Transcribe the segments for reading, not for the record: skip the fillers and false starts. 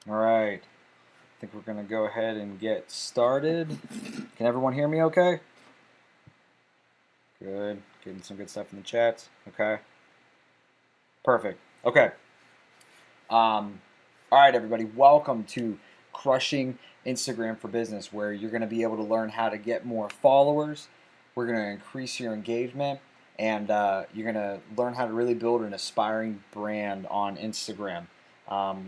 All right, I think we're gonna go ahead and get started. Can everyone hear me okay? Good. Getting some good stuff in the chat. Okay. Perfect. Okay. All right, everybody. Welcome to Crushing Instagram for Business, where you're going to be able to learn how to get more followers. We're going to increase your engagement, and you're going to learn how to really build an aspiring brand on Instagram.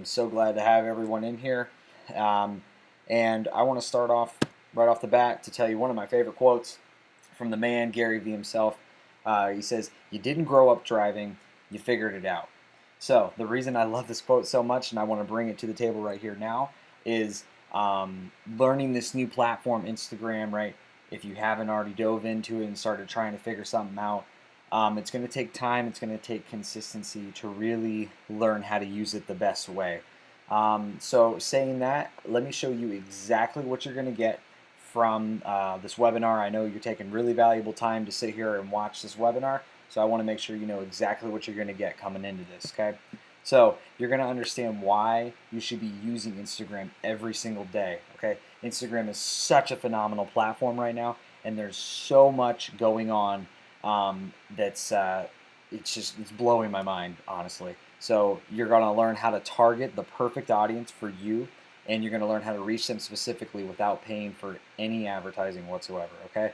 So glad to have everyone in here. Um, and I want to start off right off the bat to tell you one of my favorite quotes from the man, Gary Vee himself. He says, "You didn't grow up driving, you figured it out." So the reason I love this quote so much, and I want to bring it to the table right here now, is learning this new platform, Instagram. Right, if you haven't already dove into it and started trying to figure something out, it's going to take time. It's going to take consistency to really learn how to use it the best way. So saying that, let me show you exactly what you're going to get from this webinar. I know you're taking really valuable time to sit here and watch this webinar, so I want to make sure you know exactly what you're going to get coming into this, okay? So you're going to understand why you should be using Instagram every single day, okay? Instagram is such a phenomenal platform right now, and there's so much going on that's it's blowing my mind, honestly. So you're going to learn how to target the perfect audience for you, and you're going to learn how to reach them specifically without paying for any advertising whatsoever, okay?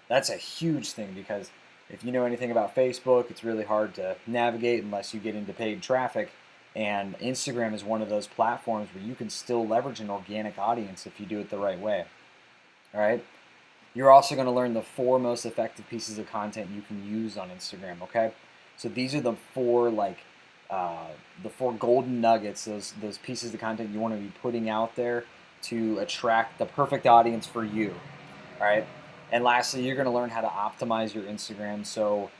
That's a huge thing because if you know anything about Facebook, it's really hard to navigate unless you get into paid traffic. And Instagram is one of those platforms where you can still leverage an organic audience if you do it the right way. All right. You're also going to learn the 4 most effective pieces of content you can use on Instagram. Okay. So these are uh, the 4 golden nuggets, those pieces of content you want to be putting out there to attract the perfect audience for you. All right. And lastly, you're going to learn how to optimize your Instagram so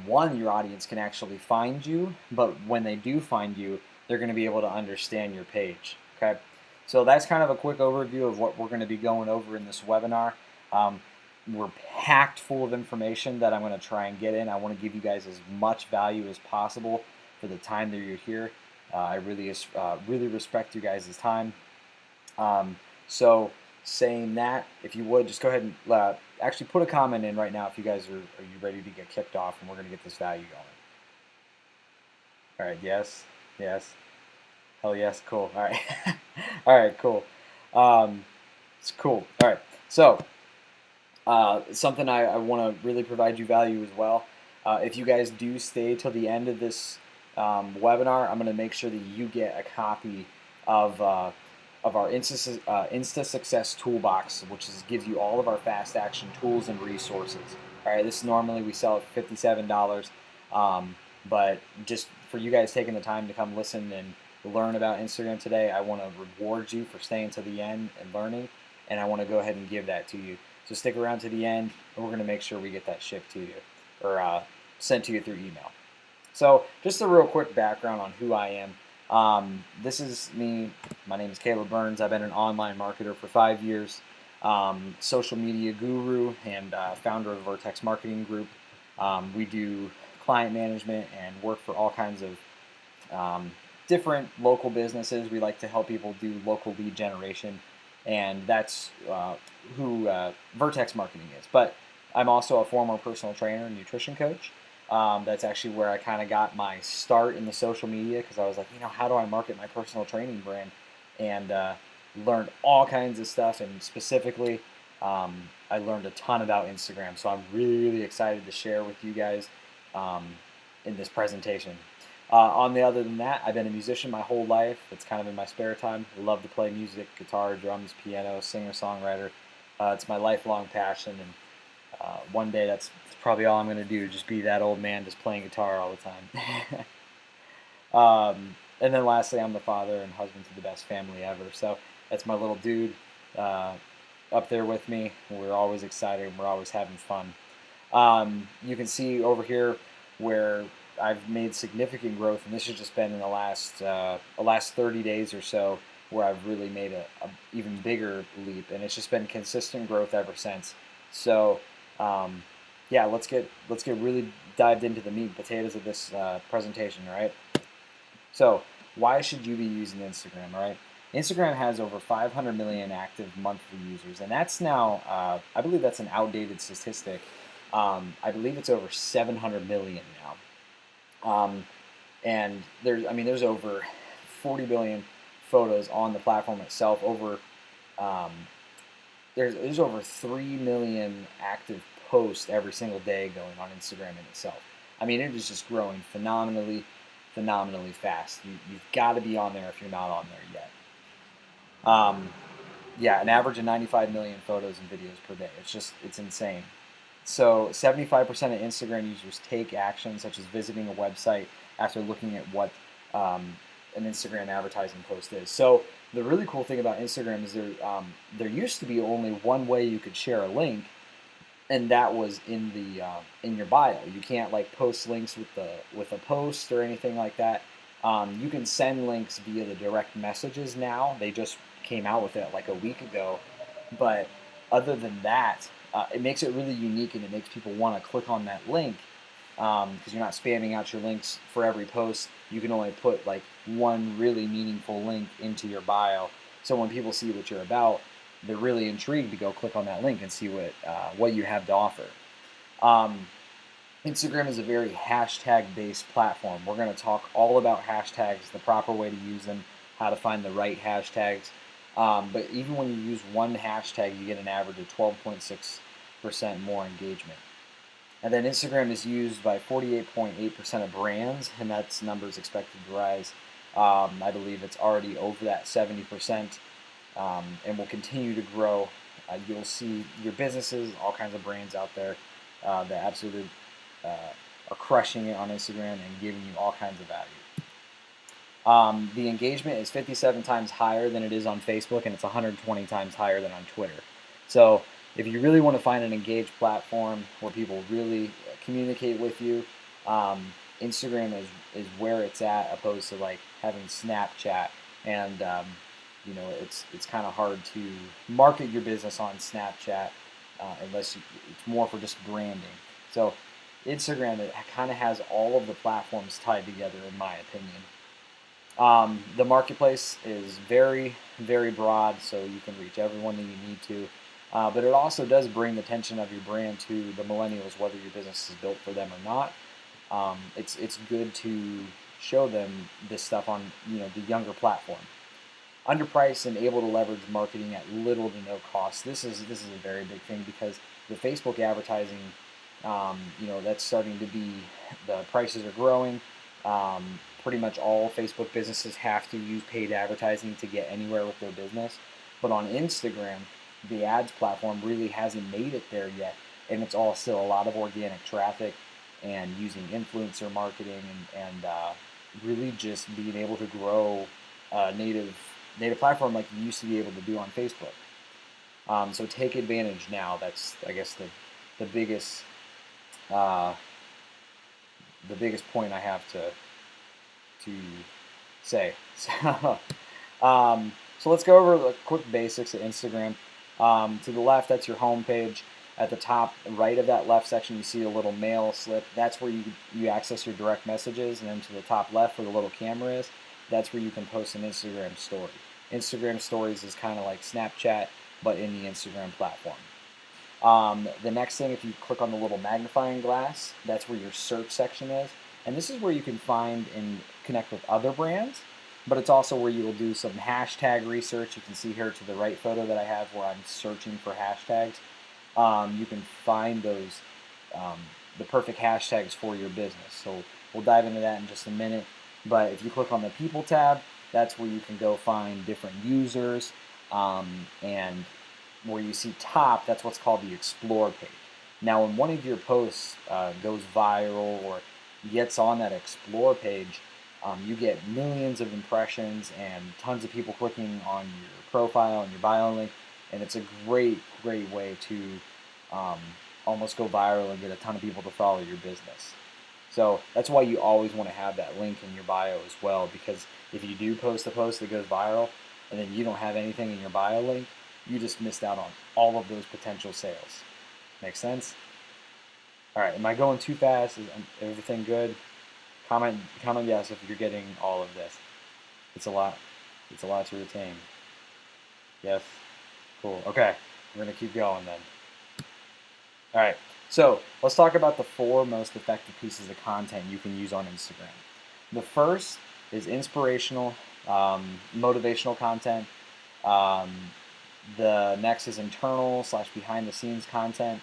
one, your audience can actually find you, but when they do find you, they're going to be able to understand your page. Okay. So that's kind of a quick overview of what we're going to be going over in this webinar. Um, we're packed full of information that I'm going to try and get in. I want to give you guys as much value as possible for the time that you're here. I really respect you guys' time. Um, so saying that, if you would, just go ahead and actually put a comment in right now if you guys are you ready to get kicked off and we're going to get this value going. All right, yes, yes, hell yes, cool. All right, all right, cool. It's cool. All right, so something I want to really provide you value as well. If you guys do stay till the end of this webinar, I'm going to make sure that you get a copy of our Insta Success Toolbox, which gives you all of our fast action tools and resources. All right, this normally we sell at $57, but just for you guys taking the time to come listen and learn about Instagram today, I want to reward you for staying to the end and learning, and I want to go ahead and give that to you. So stick around to the end, and we're going to make sure we get that shipped to you or sent to you through email. So just a real quick background on who I am. This is me. My name is Caleb Burns. I've been an online marketer for 5 years, social media guru, and founder of Vertex Marketing Group. We do client management and work for all kinds of different local businesses. We like to help people do local lead generation, and that's who Vertex Marketing is. But I'm also a former personal trainer and nutrition coach. That's actually where I kind of got my start in the social media because I was like, how do I market my personal training brand? And learned all kinds of stuff, and specifically, I learned a ton about Instagram. So I'm really, really excited to share with you guys um, in this presentation. On the other than that, I've been a musician my whole life. It's kind of in my spare time. I love to play music, guitar, drums, piano, singer-songwriter. It's my lifelong passion, and one day that's probably all I'm going to do, just be that old man just playing guitar all the time. And then lastly, I'm the father and husband to the best family ever. So that's my little dude up there with me. We're always excited and we're always having fun. You can see over here where I've made significant growth, and this has just been in the last 30 days or so where I've really made a even bigger leap, and it's just been consistent growth ever since. So yeah, let's get really dived into the meat and potatoes of this presentation, all right? So why should you be using Instagram, all right? Instagram has over 500 million active monthly users, and that's now, I believe that's an outdated statistic. I believe it's over 700 million now. And there's over 40 billion photos on the platform itself. Um, there's over 3 million active posts every single day going on Instagram in itself. I mean, it is just growing phenomenally fast. You've got to be on there if you're not on there yet. Yeah, an average of 95 million photos and videos per day. It's insane. So 75% of Instagram users take action, such as visiting a website after looking at what an Instagram advertising post is. So the really cool thing about Instagram is there used to be only one way you could share a link, and that was in your bio. You can't like post links with a post or anything like that. You can send links via the direct messages now. They just came out with it like a week ago, but other than that, it makes it really unique, and it makes people want to click on that link because you're not spamming out your links for every post. You can only put like one really meaningful link into your bio. So when people see what you're about, they're really intrigued to go click on that link and see what you have to offer. Instagram is a very hashtag-based platform. We're going to talk all about hashtags, the proper way to use them, how to find the right hashtags. But even when you use one hashtag, you get an average of 12.6% more engagement. And then Instagram is used by 48.8% of brands, and that's numbers expected to rise. I believe it's already over that 70%, and will continue to grow. You'll see your businesses, all kinds of brands out there that absolutely are crushing it on Instagram and giving you all kinds of value. The engagement is 57 times higher than it is on Facebook, and it's 120 times higher than on Twitter. So if you really want to find an engaged platform where people really communicate with you, Instagram is where it's at, opposed to like having Snapchat. And it's kind of hard to market your business on Snapchat unless it's more for just branding. So Instagram, it kind of has all of the platforms tied together, in my opinion. The marketplace is very, very broad, so you can reach everyone that you need to. But it also does bring the attention of your brand to the millennials, whether your business is built for them or not. It's good to show them this stuff on the younger platform. Underpriced and able to leverage marketing at little to no cost. This is a very big thing, because the Facebook advertising, that's starting to be, the prices are growing. Pretty much all Facebook businesses have to use paid advertising to get anywhere with their business. But on Instagram, the ads platform really hasn't made it there yet, and it's all still a lot of organic traffic and using influencer marketing and really just being able to grow a native platform like you used to be able to do on Facebook. So take advantage now. That's, I guess, the biggest point I have to say. So let's go over the quick basics of Instagram. To the left, that's your home page. At the top right of that left section, you see a little mail slip. That's where you access your direct messages. And then to the top left, where the little camera is, that's where you can post an Instagram story. Instagram stories is kind of like Snapchat, but in the Instagram platform. The next thing, if you click on the little magnifying glass, that's where your search section is. And this is where you can find and connect with other brands, but it's also where you will do some hashtag research. You can see here to the right photo that I have where I'm searching for hashtags. You can find those, the perfect hashtags for your business. So we'll dive into that in just a minute. But if you click on the People tab, that's where you can go find different users. And where you see top, that's what's called the Explore page. Now, when one of your posts goes viral or gets on that Explore page, you get millions of impressions and tons of people clicking on your profile and your bio link, and it's a great way to almost go viral and get a ton of people to follow your business. So that's why you always want to have that link in your bio as well, because if you do post a post that goes viral and then you don't have anything in your bio link, you just missed out on all of those potential sales. Make sense? All right, am I going too fast? Is everything good? Comment yes if you're getting all of this. It's a lot. It's a lot to retain. Yes. Cool. Okay. We're going to keep going then. All right. So let's talk about the 4 most effective pieces of content you can use on Instagram. The first is inspirational, motivational content. Um, the next is internal / behind the scenes content.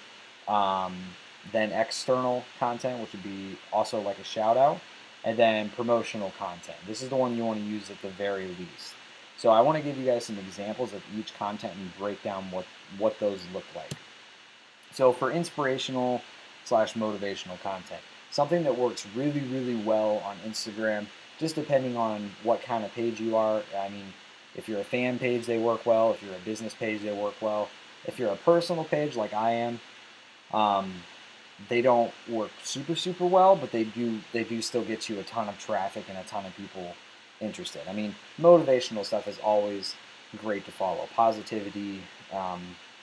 Um, then external content, which would be also like a shout out. And then promotional content. This is the one you want to use at the very least. So I want to give you guys some examples of each content and break down what those look like. So for inspirational / motivational content, something that works really, really well on Instagram, just depending on what kind of page you are. I mean, if you're a fan page, they work well. If you're a business page, they work well. If you're a personal page like I am, um, they don't work super, super well, but they do still get you a ton of traffic and a ton of people interested. I mean, motivational stuff is always great to follow. Positivity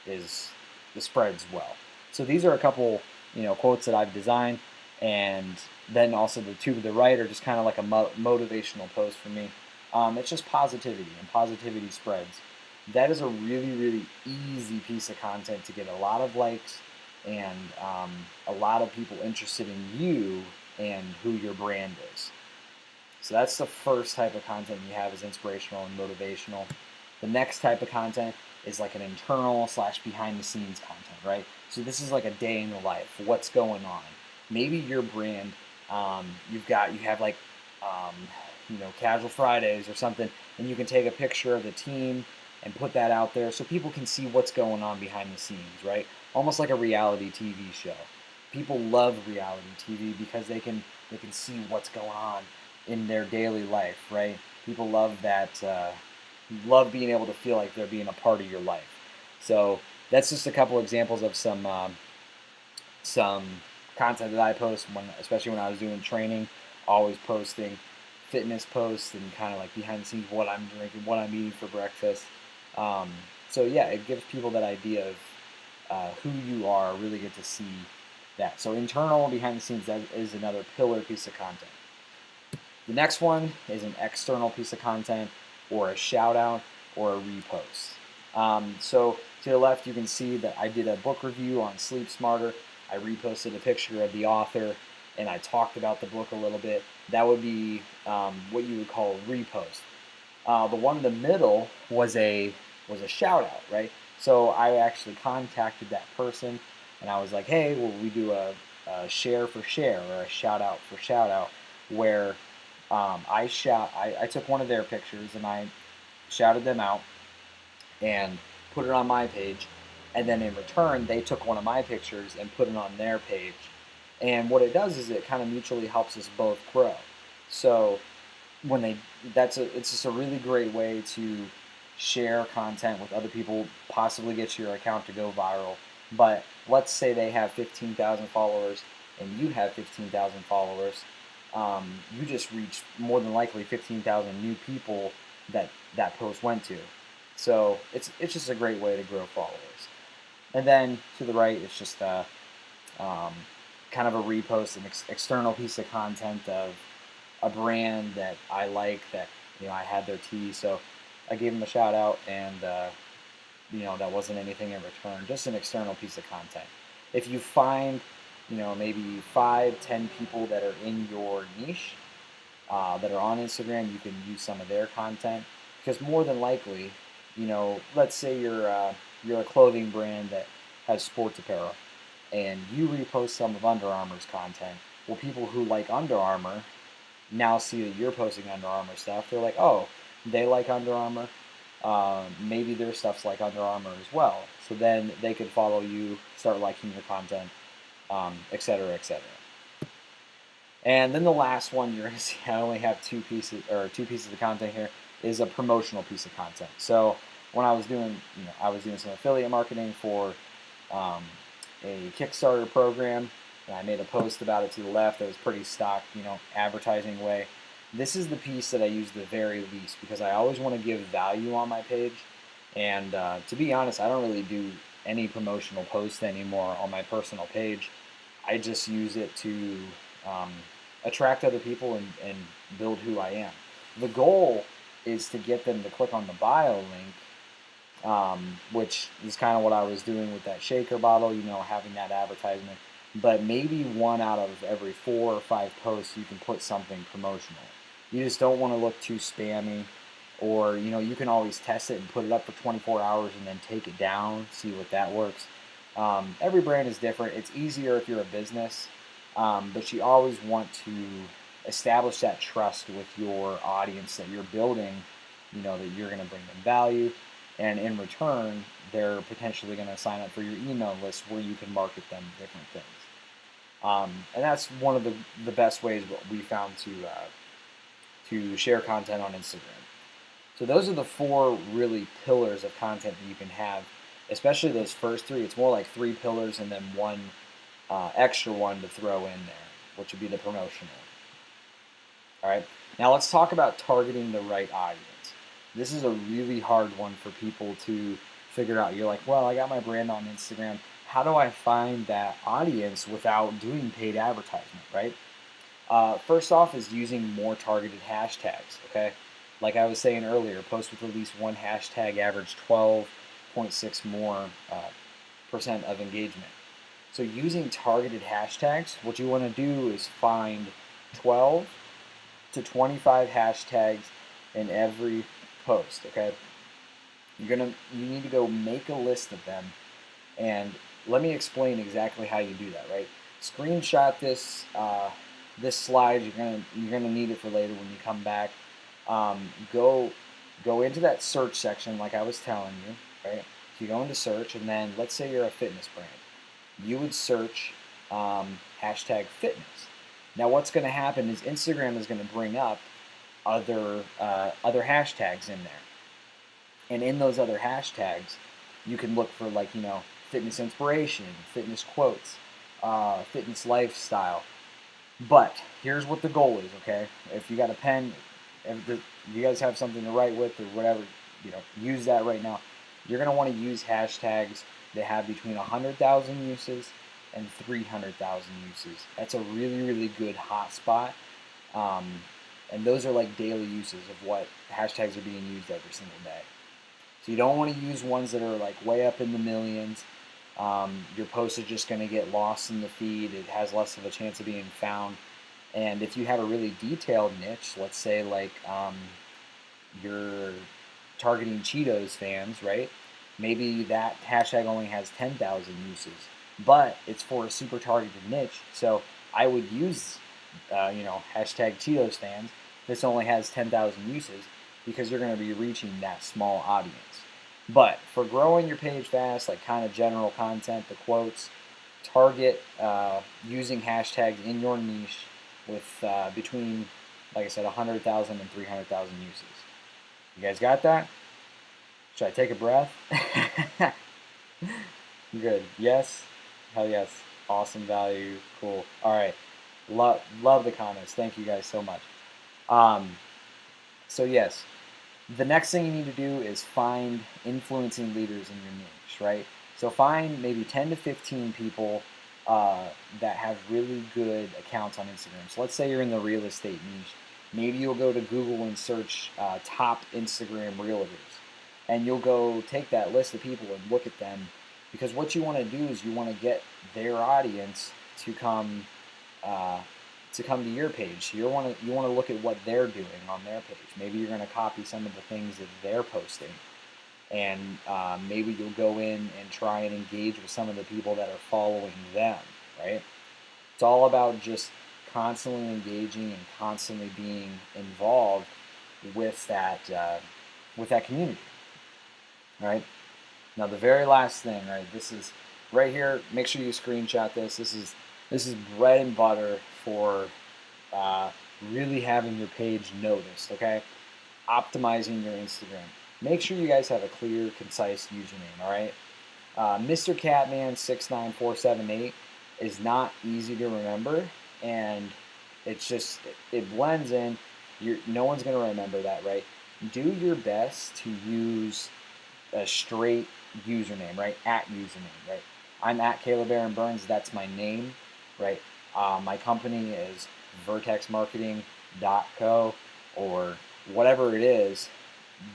is the spreads well. So these are a couple, quotes that I've designed, and then also the two to the right are just kind of like a motivational post for me. It's just positivity, and positivity spreads. That is a really, really easy piece of content to get a lot of likes and a lot of people interested in you and who your brand is. So that's the first type of content you have is inspirational and motivational. The next type of content is like an internal / behind the scenes content, right? So this is like a day in the life. What's going on? Maybe your brand, you have like, um, casual Fridays or something, and you can take a picture of the team and put that out there so people can see what's going on behind the scenes, right? Almost like a reality TV show. People love reality TV because they can see what's going on in their daily life, right? People love that, love being able to feel like they're being a part of your life. So that's just a couple examples of some content that I post especially when I was doing training, always posting fitness posts and kind of like behind the scenes what I'm drinking, what I'm eating for breakfast. Um, so yeah, it gives people that idea of who you are. Really get to see that. So internal behind the scenes, that is another pillar piece of content. The next one is an external piece of content or a shout out or a repost. So to the left, you can see that I did a book review on Sleep Smarter. I reposted a picture of the author and I talked about the book a little bit. That would be what you would call a repost. The one in the middle was a shout out, right? So I actually contacted that person and I was like, hey, will we do a share for share or a shout out for shout out where I took one of their pictures and I shouted them out and put it on my page, and then in return they took one of my pictures and put it on their page. And what it does is it kind of mutually helps us both grow. So when they it's just a really great way to share content with other people, possibly get your account to go viral. But let's say they have 15,000 followers and you have 15,000 followers. You just reached more than likely 15,000 new people that post went to. So it's just a great way to grow followers. And then to the right, it's just um, kind of a repost, an external piece of content of a brand that I like that I had their tea, so I gave them a shout out, and that wasn't anything in return, just an external piece of content. If you find maybe 5, 10 people that are in your niche that are on Instagram, you can use some of their content because more than likely, let's say you're a clothing brand that has sports apparel, and you repost some of Under Armour's content. Well, people who like Under Armour now see that you're posting Under Armour stuff. They're like, oh, they like Under Armour. Maybe their stuff's like Under Armour as well. So then they could follow you, start liking your content, et cetera, et cetera. And then the last one you're going to see, I only have two pieces of content here, is a promotional piece of content. So when I was doing, some affiliate marketing for a Kickstarter program, and I made a post about it to the left that was pretty stock, advertising way. This is the piece that I use the very least because I always want to give value on my page. And to be honest, I don't really do any promotional posts anymore on my personal page. I just use it to attract other people and build who I am. The goal is to get them to click on the bio link, which is kind of what I was doing with that shaker bottle, having that advertisement. But maybe one out of every 4 or 5 posts, you can put something promotional. You just don't want to look too spammy, or you can always test it and put it up for 24 hours and then take it down, see what that works. Every brand is different. It's easier if you're a business, but you always want to establish that trust with your audience that you're building, that you're going to bring them value, and in return, they're potentially going to sign up for your email list where you can market them different things. And that's one of the best ways we found to share content on Instagram. So those are the 4 really pillars of content that you can have, especially those first 3. It's more like 3 pillars and then one extra one to throw in there, which would be the promotional. All right. Now let's talk about targeting the right audience. This is a really hard one for people to figure out. You're like, well, I got my brand on Instagram. How do I find that audience without doing paid advertisement, right? First off is using more targeted hashtags, okay? Like I was saying earlier, post with at least one hashtag average 12.6 more percent of engagement. So using targeted hashtags, what you want to do is find 12 to 25 hashtags in every post, okay? You need to go make a list of them, and let me explain exactly how you do that, right? Screenshot this this slide. You're gonna need it for later when you come back. Go into that search section like I was telling you, right? So you go into search, and then let's say you're a fitness brand. You would search hashtag fitness. Now what's going to happen is Instagram is going to bring up other hashtags in there, and in those other hashtags, you can look for fitness inspiration, fitness quotes, fitness lifestyle. But here's what the goal is, okay? If you got a pen, if you guys have something to write with or whatever, use that right now. You're going to want to use hashtags that have between 100,000 uses and 300,000 uses. That's a really, really good hotspot. And those are like daily uses of what hashtags are being used every single day. So you don't want to use ones that are like way up in the millions. Your post is just going to get lost in the feed. It has less of a chance of being found. And if you have a really detailed niche, let's say like you're targeting Cheetos fans, right? Maybe that hashtag only has 10,000 uses, but it's for a super targeted niche. So I would use, hashtag Cheetos fans. This only has 10,000 uses because you're going to be reaching that small audience. But for growing your page fast, like kind of general content, the quotes, target using hashtags in your niche with between, like I said, 100,000 and 300,000 uses. You guys got that? Should I take a breath? Good. Yes? Hell yes. Awesome value. Cool. All right. Love the comments. Thank you guys so much. So yes, the next thing you need to do is find influencing leaders in your niche, right? So find maybe 10 to 15 people that have really good accounts on Instagram. So let's say you're in the real estate niche. Maybe you'll go to Google and search top Instagram realtors. And you'll go take that list of people and look at them, because what you want to do is you want to get their audience to come to your page. So you want to look at what they're doing on their page. Maybe you're going to copy some of the things that they're posting, and maybe you'll go in and try and engage with some of the people that are following them. Right? It's all about just constantly engaging and constantly being involved with that community. Right? Now the very last thing, right? This is right here. Make sure you screenshot this. This is bread and butter for really having your page noticed. Okay, optimizing your Instagram. Make sure you guys have a clear, concise username. All right. Mr. Catman 69478 is not easy to remember, and it blends in. No one's gonna remember that, right? Do your best to use a straight username, right? At username, right? I'm at Caleb Aaron Burns. That's my name, right? My company is vertexmarketing.co or whatever it is.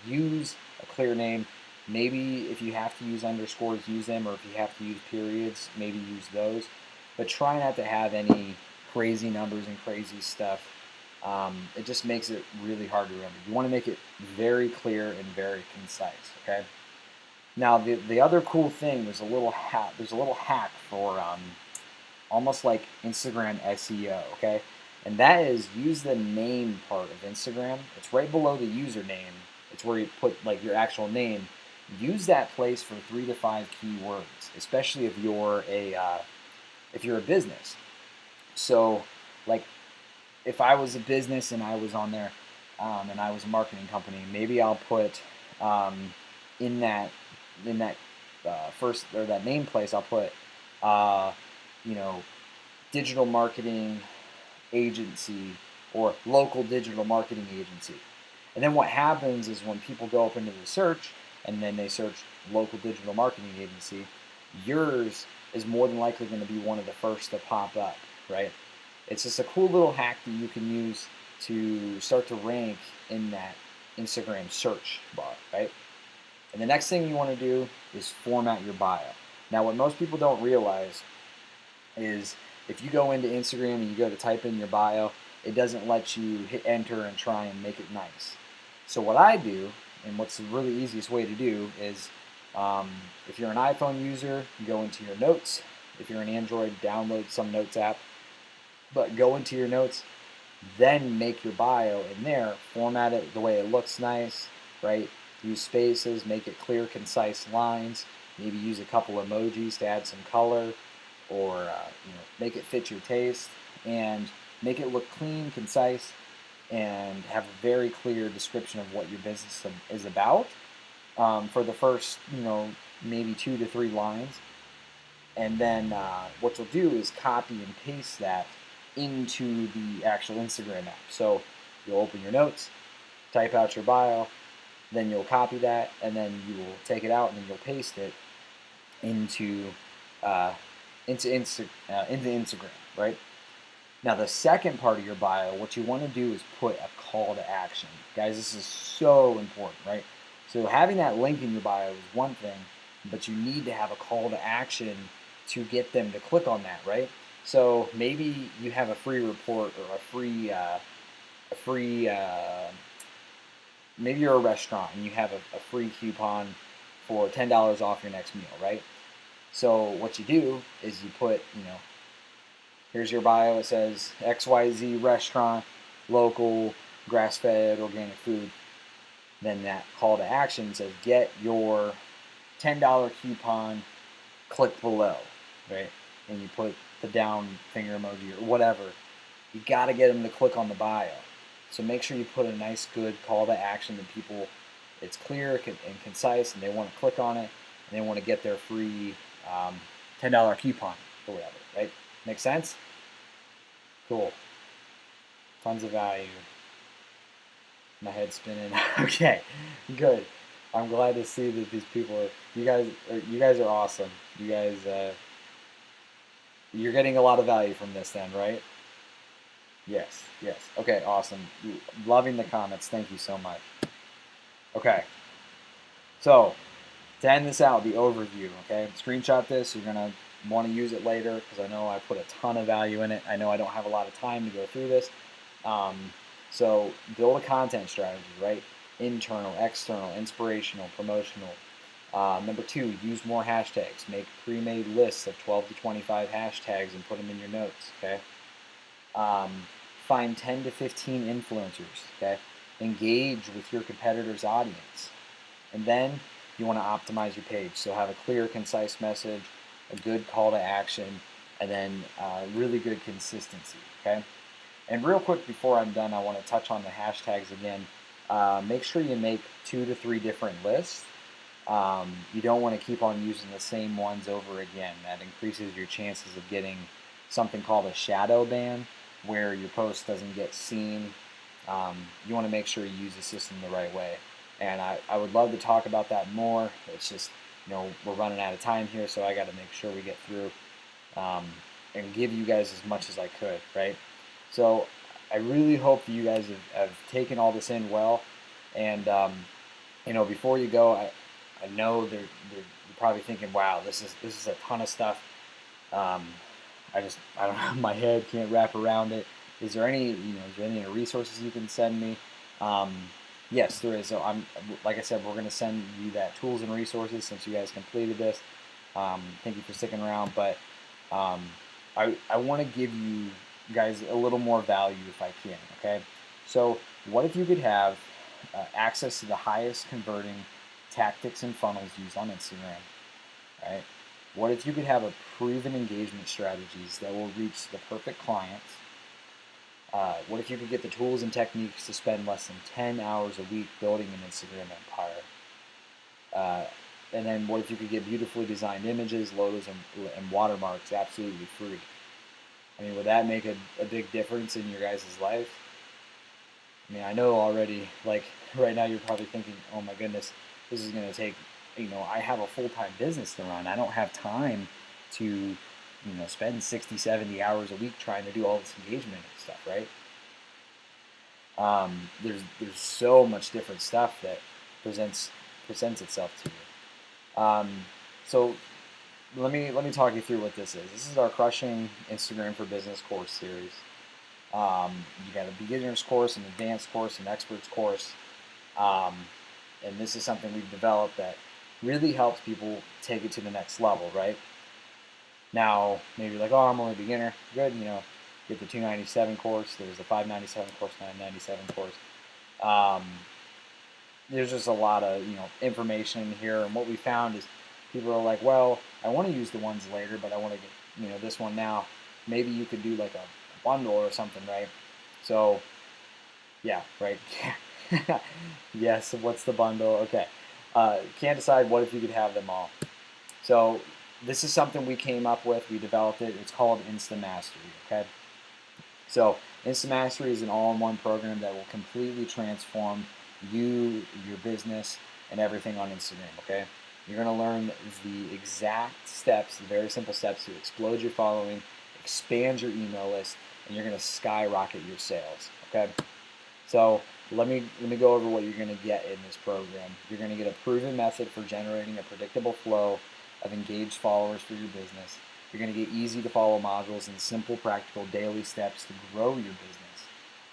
use a clear name. Maybe if you have to use underscores, use them, or if you have to use periods, maybe use those. But try not to have any crazy numbers and crazy stuff. It just makes it really hard to remember. You want to make it very clear and very concise. Okay. Now the other cool thing, there's a little hack. There's a little hack for almost like Instagram SEO. Okay, and that is use the name part of Instagram. It's right below the username. It's where you put like your actual name. Use that place for 3 to 5 keywords, especially if you're a business. So, like, if I was a business and I was on there, and I was a marketing company, maybe I'll put in that first, or that name place, I'll put uh, you know, digital marketing agency or local digital marketing agency. And then what happens is when people go up into the search and then they search local digital marketing agency, yours is more than likely going to be one of the first to pop up, right? It's just a cool little hack that you can use to start to rank in that Instagram search bar, right? And the next thing you want to do is format your bio. Now, what most people don't realize is if you go into Instagram and you go to type in your bio, it doesn't let you hit enter and try and make it nice. So what I do, and what's the really easiest way to do, is if you're an iPhone user, go into your notes. If you're an Android, download some notes app. But go into your notes, then make your bio in there, format it the way it looks nice, right? Use spaces, make it clear, concise lines. Maybe use a couple emojis to add some color, or make it fit your taste, and make it look clean, concise, and have a very clear description of what your business is about for the first, maybe 2 to 3 lines. And then what you'll do is copy and paste that into the actual Instagram app. So you'll open your notes, type out your bio, then you'll copy that, and then you will take it out and then you'll paste it into Instagram, right? Now the second part of your bio, what you want to do is put a call to action. Guys, this is so important, right? So having that link in your bio is one thing, but you need to have a call to action to get them to click on that, right? So maybe you have a free report or maybe you're a restaurant and you have a free coupon for $10 off your next meal, right? So what you do is you put, here's your bio. It says XYZ restaurant, local, grass-fed, organic food. Then that call to action says get your $10 coupon, click below, right? And you put the down finger emoji or whatever. You got to get them to click on the bio. So make sure you put a nice, good call to action that people, it's clear and concise, and they want to click on it, and they want to get their free $10 coupon or whatever, right? Make sense? Cool. Tons of value. My head's spinning. Okay, good. I'm glad to see that these people are. You guys are awesome. You guys, you're getting a lot of value from this, then, right? Yes. Yes. Okay. Awesome. Loving the comments. Thank you so much. Okay. So to end this out, the overview. Okay. Screenshot this. You're gonna want to use it later because I know I put a ton of value in it. I know I don't have a lot of time to go through this. So build a content strategy, right? Internal, external, inspirational, promotional. Number 2, use more hashtags. Make pre-made lists of 12 to 25 hashtags and put them in your notes, okay? Find 10 to 15 influencers, okay? Engage with your competitor's audience. And then you want to optimize your page. So have a clear, concise message, a good call to action, and then really good consistency, okay? And real quick before I'm done, I want to touch on the hashtags again. Make sure you make 2 to 3 different lists. You don't want to keep on using the same ones over again. That increases your chances of getting something called a shadow ban, where your post doesn't get seen. You want to make sure you use the system the right way. And I would love to talk about that more. It's just, we're running out of time here, so I got to make sure we get through and give you guys as much as I could, right? So I really hope that you guys have taken all this in well. And Before you go, I know you're probably thinking, wow, this is a ton of stuff. Um, I don't know, my head can't wrap around it. Is there any resources you can send me? Um, yes, there is. So like I said, we're going to send you that tools and resources since you guys completed this. Thank you for sticking around, but um, I want to give you guys a little more value if I can. Okay, so what if you could have access to the highest converting tactics and funnels used on Instagram, right? What if you could have a proven engagement strategies that will reach the perfect clients? What if you could get the tools and techniques to spend less than 10 hours a week building an Instagram empire? Uh, and then what if you could get beautifully designed images, logos, and watermarks absolutely free? I mean, would that make a big difference in your guys' life? I mean, I know already, like, right now you're probably thinking, oh my goodness, this is going to take, I have a full-time business to run. I don't have time to, spend 60, 70 hours a week trying to do all this engagement and stuff, right? There's so much different stuff that presents presents itself to you. So let me talk you through what this is. This is our Crushing Instagram for Business course series. You got a beginner's course, an advanced course, an expert's course, um, and this is something we've developed that really helps people take it to the next level, right? Now, maybe you're like, oh, I'm only a beginner. Good, get the 297 course. There's the 597 course, 997 course. Um, there's just a lot of information in here, and what we found is people are like, well, I want to use the ones later, but I want to get this one now. Maybe you could do like a bundle or something, right? So yeah, right. Yes. What's the bundle? Okay. Can't decide. What if you could have them all? So this is something we came up with. We developed it. It's called Insta Mastery. Okay. So Insta Mastery is an all-in-one program that will completely transform you, your business, and everything on Instagram. Okay. You're going to learn the exact steps, the very simple steps to explode your following, expand your email list, and you're going to skyrocket your sales. Okay. So let me go over what you're going to get in this program. You're going to get a proven method for generating a predictable flow of engaged followers for your business. You're going to get easy to follow modules and simple, practical daily steps to grow your business.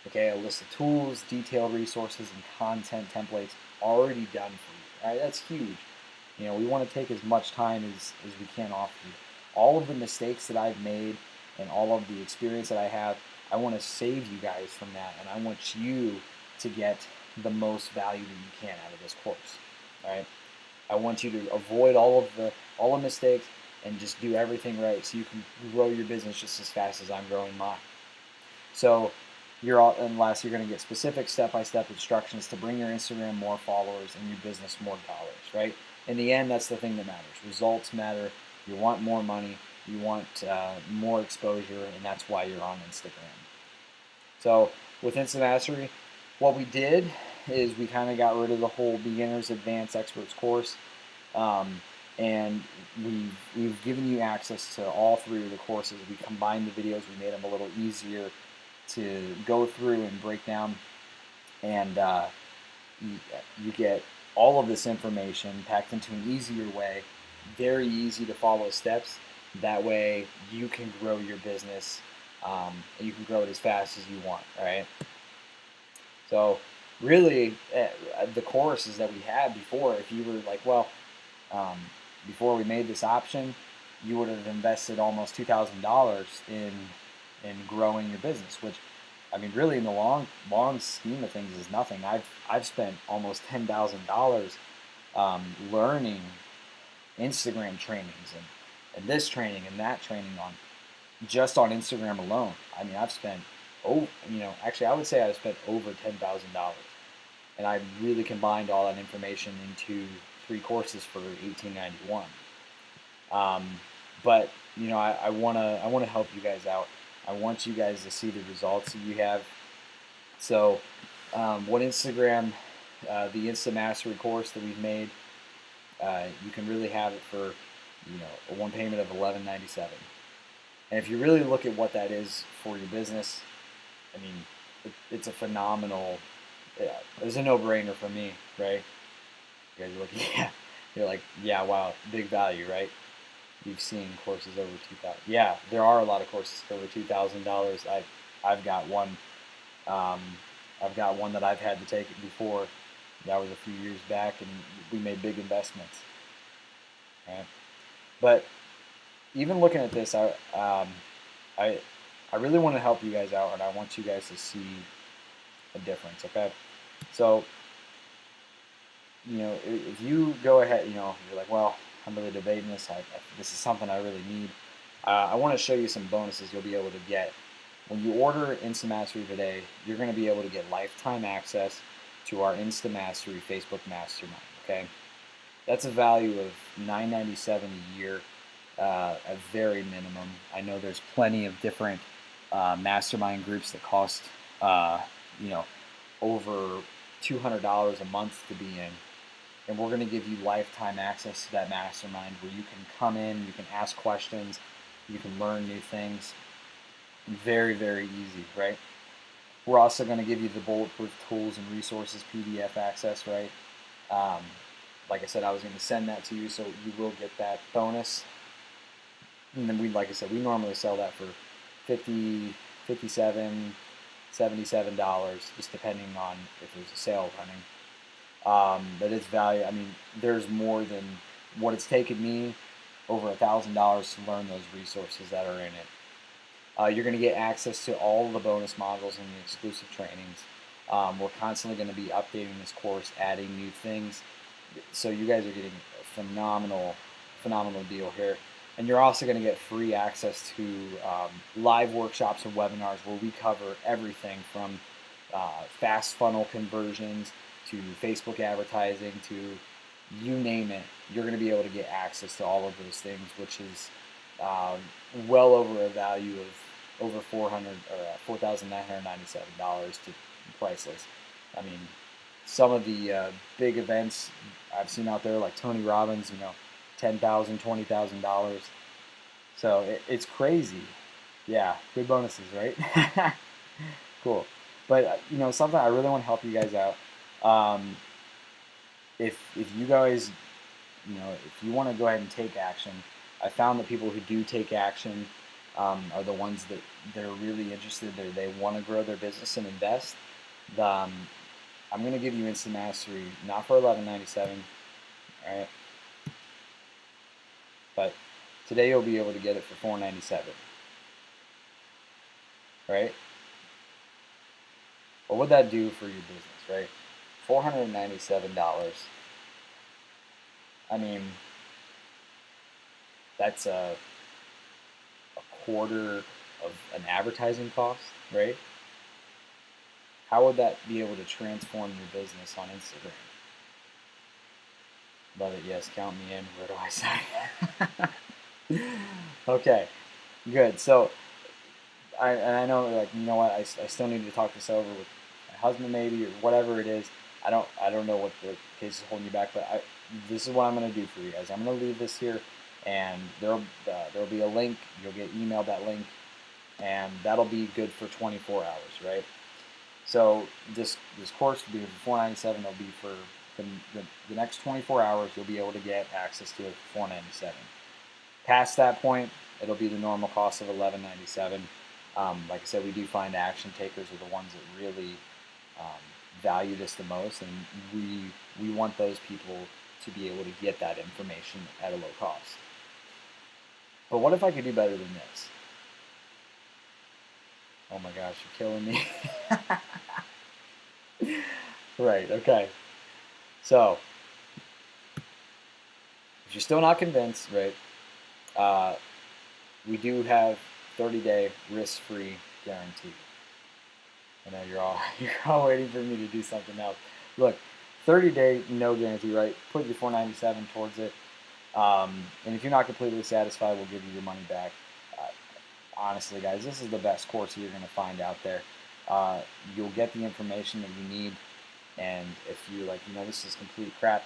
Okay, a list of tools, detailed resources, and content templates already done for you. All right, that's huge. We want to take as much time as we can off of you. All of the mistakes that I've made and all of the experience that I have, I want to save you guys from that, and I want you to get the most value that you can out of this course. All right. I want you to avoid all the mistakes and just do everything right so you can grow your business just as fast as I'm growing mine. So unless you're going to get specific step-by-step instructions to bring your Instagram more followers and your business more dollars, right? In the end, that's the thing that matters. Results matter. You want more money. You want more exposure, and that's why you're on Instagram. So with Instant Mastery, what we did is we kind of got rid of the whole beginners, advanced, experts course, and we've given you access to all three of the courses. We combined the videos. We made them a little easier to go through and break down, and you get all of this information packed into an easier way, very easy to follow steps. That way you can grow your business, and you can grow it as fast as you want. All right. So really, the courses that we had before, if you were like, well, um, before we made this option, you would have invested almost $2,000 in growing your business, which, I mean, really in the long scheme of things is nothing. I've spent almost $10,000 learning Instagram trainings and this training and that training on just on Instagram alone. I mean, I've spent actually I would say I've spent over $10,000, and I really combined all that information into 3 courses for $18.91. But I wanna help you guys out. I want you guys to see the results that you have. So, what Instagram, the Insta Mastery course that we've made, you can really have it for a one payment of $11.97. And if you really look at what that is for your business, I mean, it's a phenomenal. Yeah, it's a no-brainer for me, right? You guys are looking, yeah. You're like, yeah, wow, big value, right? You've seen courses over 2,000. Yeah, there are a lot of courses over $2,000. I've got one. Um, I've got one that I've had to take it before. That was a few years back, and we made big investments. Right? But even looking at this, I, I really want to help you guys out, and I want you guys to see a difference. Okay, so if you go ahead, you're like, well, I'm really debating this. This is something I really need. I want to show you some bonuses you'll be able to get. When you order Instant Mastery today, you're going to be able to get lifetime access to our Instant Mastery Facebook Mastermind. Okay, that's a value of $9.97 a year, at very minimum. I know there's plenty of different mastermind groups that cost, uh, you know, over $200 a month to be in, and we're going to give you lifetime access to that mastermind where you can come in, you can ask questions, you can learn new things. Very, very easy, right? We're also going to give you the Bulletproof Tools and Resources PDF access, right? Um, like I said, I was going to send that to you, so you will get that bonus. And then like I said, we normally sell that for $50, $57, $77, just depending on if there's a sale running. But it's value. I mean, there's more than what it's taken me, over $1,000 to learn those resources that are in it. You're going to get access to all of the bonus modules and the exclusive trainings. We're constantly going to be updating this course, adding new things. So you guys are getting a phenomenal, phenomenal deal here. And you're also going to get free access to live workshops and webinars where we cover everything from fast funnel conversions to Facebook advertising to you name it. You're going to be able to get access to all of those things, which is well over a value of over $4,997 to priceless. I mean, some of the big events I've seen out there, like Tony Robbins, $10,000, $20,000. So it's crazy. Yeah, good bonuses, right? Cool. But something I really want to help you guys out. If you guys, if you want to go ahead and take action, I found that people who do take action are the ones that they're really interested. They want to grow their business and invest. I'm going to give you Instant Mastery, not for $11.97, all right? But today you'll be able to get it for $4.97, right? What would that do for your business, right? $497. I mean, that's a quarter of an advertising cost, right? How would that be able to transform your business on Instagram? Love it, yes, count me in. Where do I sign? Okay, good. So, I know, like, you know what, I still need to talk this over with my husband maybe, or whatever it is. I don't know what the case is holding you back, but this is what I'm going to do for you guys. I'm going to leave this here, and there'll be a link. You'll get emailed that link, and that'll be good for 24 hours, right? So this course will be for $4.97. It'll be for the next 24 hours. You'll be able to get access to it for $4.97. Past that point, it'll be the normal cost of $11.97. Like I said, we do find action takers are the ones that really value this the most, and we want those people to be able to get that information at a low cost. But what if I could do better than this? Oh my gosh, you're killing me. Right, okay. So, if you're still not convinced, right, we do have 30-day risk-free guarantee. I know you're all waiting for me to do something else. Look, 30-day no guarantee, right? Put your $4.97 towards it. And if you're not completely satisfied, we'll give you your money back. Honestly, guys, this is the best course you're going to find out there. You'll get the information that you need, and if you're like, this is complete crap,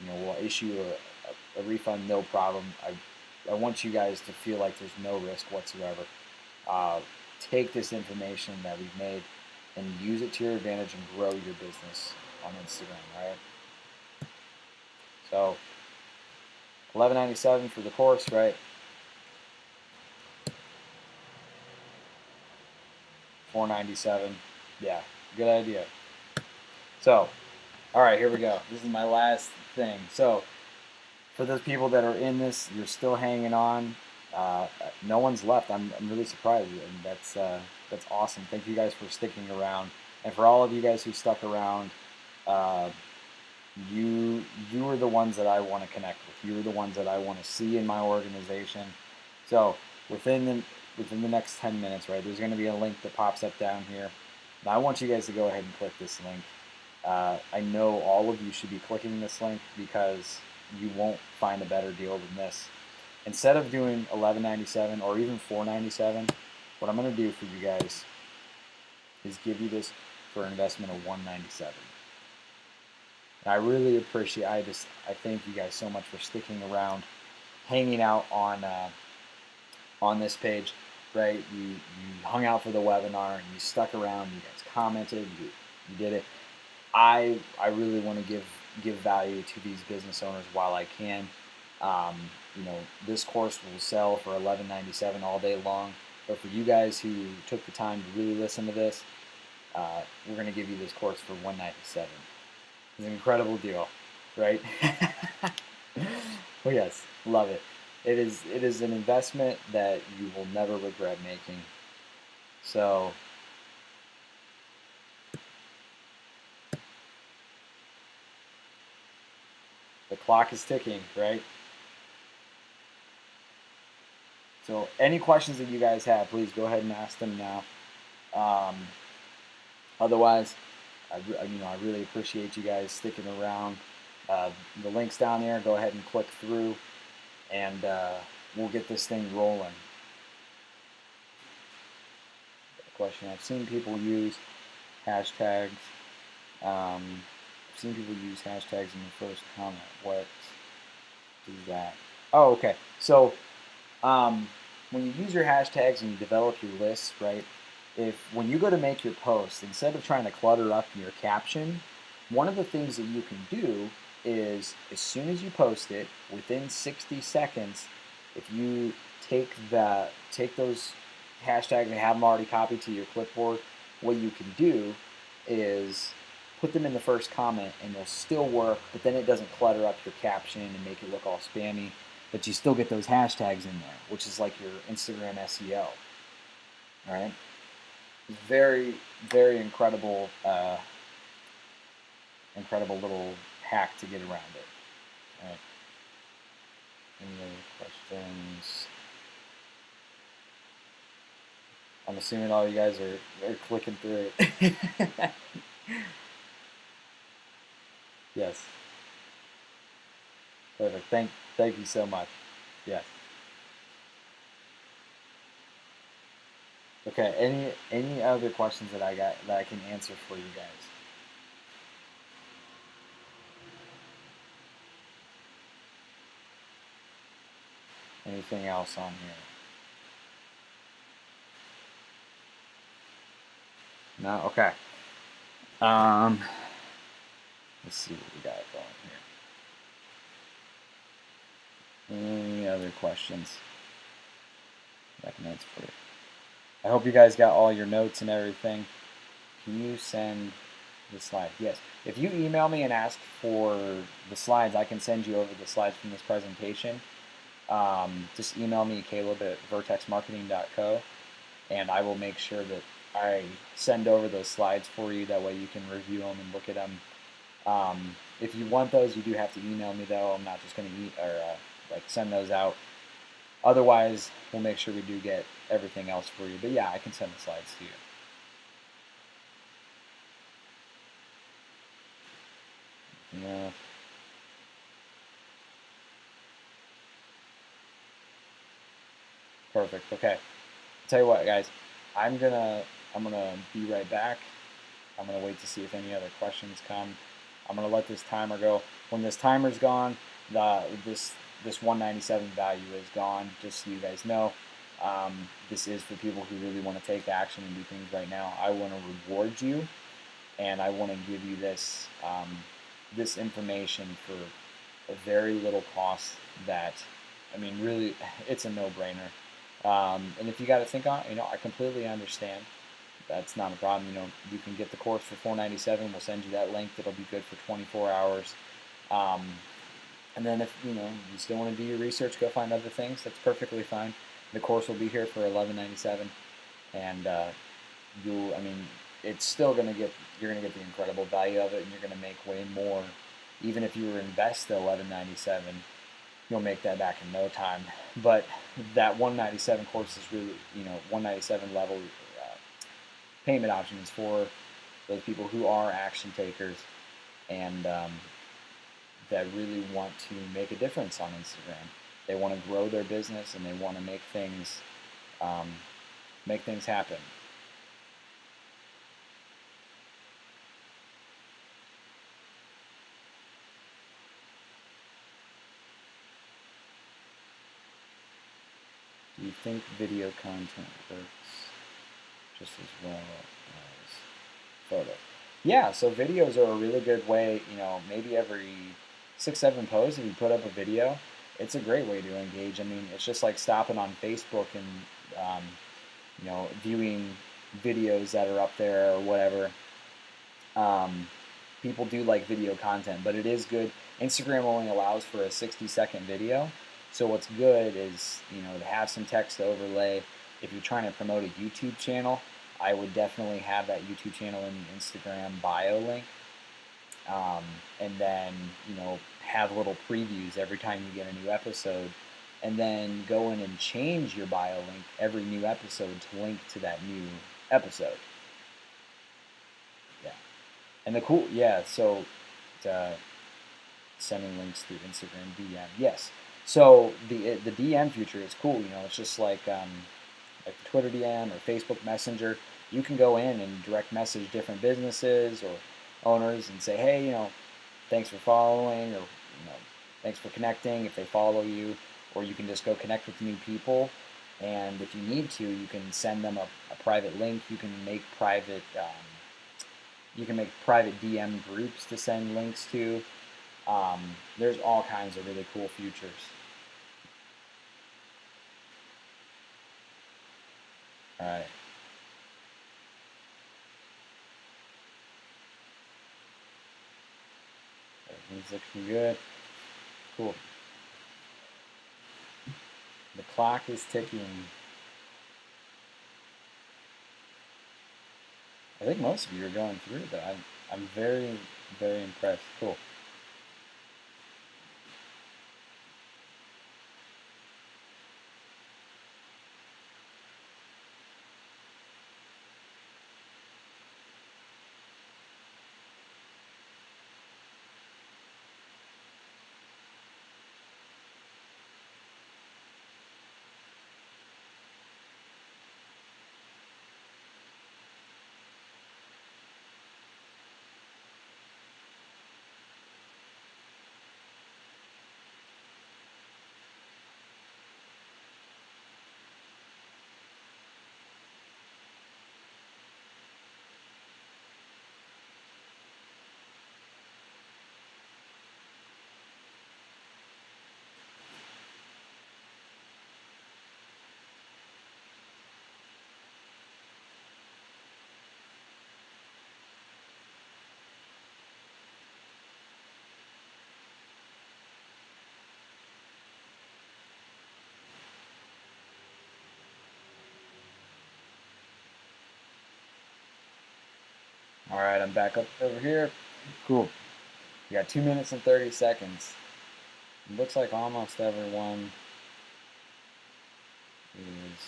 we'll issue a refund, no problem. I want you guys to feel like there's no risk whatsoever. Take this information that we've made and use it to your advantage and grow your business on Instagram, all right? So $11.97 for the course, right? $4.97. Yeah, good idea. So, all right, here we go. This is my last thing. So, for those people that are in this, you're still hanging on. No one's left. I'm really surprised, and that's awesome. Thank you guys for sticking around, and for all of you guys who stuck around. Uh, you are the ones that I want to connect with. You are the ones that I want to see in my organization. So within the next 10 minutes, right, there's going to be a link that pops up down here. Now I want you guys to go ahead and click this link. I know all of you should be clicking this link because you won't find a better deal than this. Instead of doing $11.97 or even $4.97, what I'm going to do for you guys is give you this for an investment of $197. And I really appreciate. I thank you guys so much for sticking around, hanging out on this page, right? You hung out for the webinar, you stuck around, you guys commented, you did it. I really want to give value to these business owners while I can. This course will sell for $11.97 all day long. But for you guys who took the time to really listen to this, we're going to give you this course for $197. It's an incredible deal, right? Oh yes, love it. It is an investment that you will never regret making. So the clock is ticking, right? So any questions that you guys have, please go ahead and ask them now. Otherwise, I really appreciate you guys sticking around. The link's down there. Go ahead and click through, and we'll get this thing rolling. Question: I've seen people use hashtags. I've seen people use hashtags in the first comment. What is that? Oh, okay. So when you use your hashtags and you develop your lists, right? When you go to make your post, instead of trying to clutter up your caption, one of the things that you can do is as soon as you post it, within 60 seconds, if you take those hashtags and have them already copied to your clipboard, what you can do is put them in the first comment and they'll still work, but then it doesn't clutter up your caption and make it look all spammy, but you still get those hashtags in there, which is like your Instagram SEO. All right? Very, very incredible, incredible little hack to get around it. All right. Any other questions? I'm assuming all you guys are clicking through it. Yes. Perfect. Thank you so much. Yes. Okay. Any other questions that I can answer for you guys? Anything else on here? No? Okay. Let's see what we got going here. Any other questions I can answer for you? I hope you guys got all your notes and everything. Can you send the slide? Yes. If you email me and ask for the slides, I can send you over the slides from this presentation. Just email me, caleb@vertexmarketing.co, and I will make sure that I send over those slides for you. That way you can review them and look at them. If you want those, you do have to email me, though. I'm not just going to send those out. Otherwise, we'll make sure we do get everything else for you. But yeah, I can send the slides to you. Yeah. Perfect. Okay. I'll tell you what, guys. I'm gonna be right back. I'm gonna wait to see if any other questions come. I'm gonna let this timer go. When this timer's gone, this 197 value is gone. Just so you guys know, this is for people who really want to take action and do things right now. I want to reward you, and I want to give you this this information a very little cost that, I mean, really, it's a no-brainer. And if you got to think on, I completely understand. That's not a problem. You can get the course for $497. We'll send you that link. That'll be good for 24 hours. Um, and then if you still want to do your research, go find other things. That's perfectly fine. The course will be here for $1197, and I mean, it's still you're gonna get the incredible value of it, and you're gonna make way more. Even if you were to invest the $1197, you'll make that back in no time. But that 197 course is really, 197 level payment option is for those people who are action takers and that really want to make a difference on Instagram. They want to grow their business and they want to um, make things happen. Do you think video content works just as well as photo? Yeah, so videos are a really good way, maybe every 6, 7 posts, if you put up a video, it's a great way to engage. I mean, it's just like stopping on Facebook and, viewing videos that are up there or whatever. Um, People do like video content, but it is good. Instagram only allows for a 60-second video. So what's good is, to have some text overlay. If you're trying to promote a YouTube channel, I would definitely have that YouTube channel in the Instagram bio link. And then, have little previews every time you get a new episode. And then go in and change your bio link every new episode to link to that new episode. Yeah. And so sending links through Instagram DM. Yes. So the DM feature is cool. It's just like Twitter DM or Facebook Messenger. You can go in and direct message different businesses or owners and say, hey, thanks for following, or thanks for connecting if they follow you, or you can just go connect with new people. And if you need to, you can send them a private link. You can make private DM groups to send links to. There's all kinds of really cool features. All right. Everything's looking good. Cool. The clock is ticking. I think most of you are going through that. I'm very, very impressed. Cool. All right, I'm back up over here. Cool. We got 2 minutes and 30 seconds. It looks like almost everyone is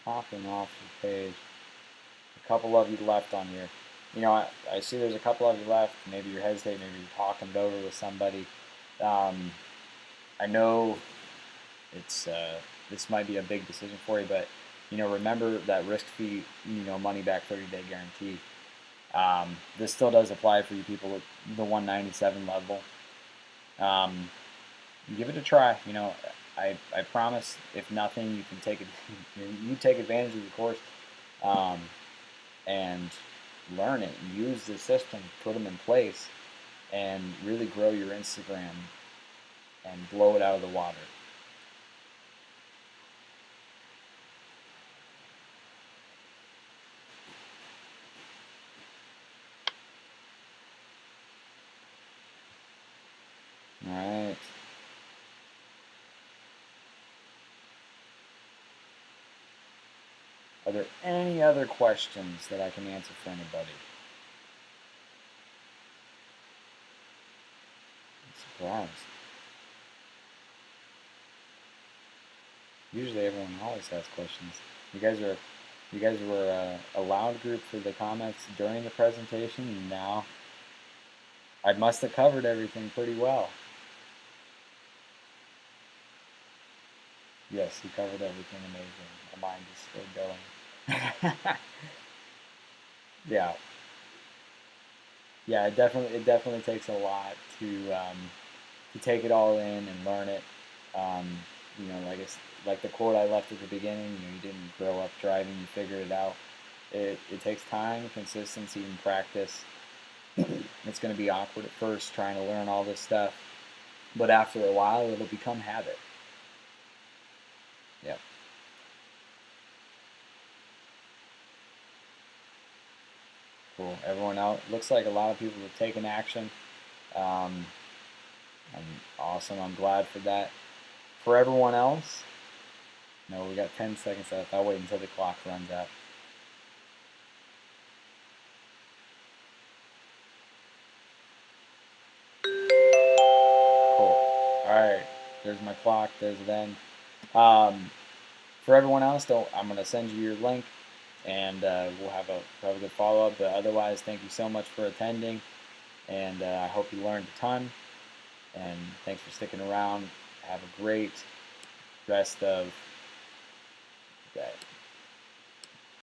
hopping off the page. A couple of you left on here. I see there's a couple of you left. Maybe you're hesitating, maybe you're talking it over with somebody. I know this might be a big decision for you, but remember that risk-free money back 30-day guarantee. This still does apply for you people at the 197 level. Give it a try. I promise, if nothing, you can you take advantage of the course and learn it, use the system, put them in place, and really grow your Instagram and blow it out of the water. All right. Are there any other questions that I can answer for anybody? I'm surprised. Usually everyone always has questions. You guys were a loud group for the comments during the presentation, and now I must have covered everything pretty well. Yes, he covered everything amazing. My mind is still going. Yeah, yeah. It definitely takes a lot to take it all in and learn it. Um, you know, like the quote I left at the beginning. You know, you didn't grow up driving; you figured it out. It takes time, consistency, and practice. It's going to be awkward at first trying to learn all this stuff, but after a while, it'll become habit. Yep. Cool. Everyone out. Looks like a lot of people have taken action. Um, I'm awesome. I'm glad for that. For everyone else, no, we got 10 seconds left. I'll wait until the clock runs out. Cool. All right. There's my clock. There's the end. For everyone else, though, I'm going to send you your link, and we'll have a good follow up. But otherwise, thank you so much for attending, and I hope you learned a ton. And thanks for sticking around. Have a great rest of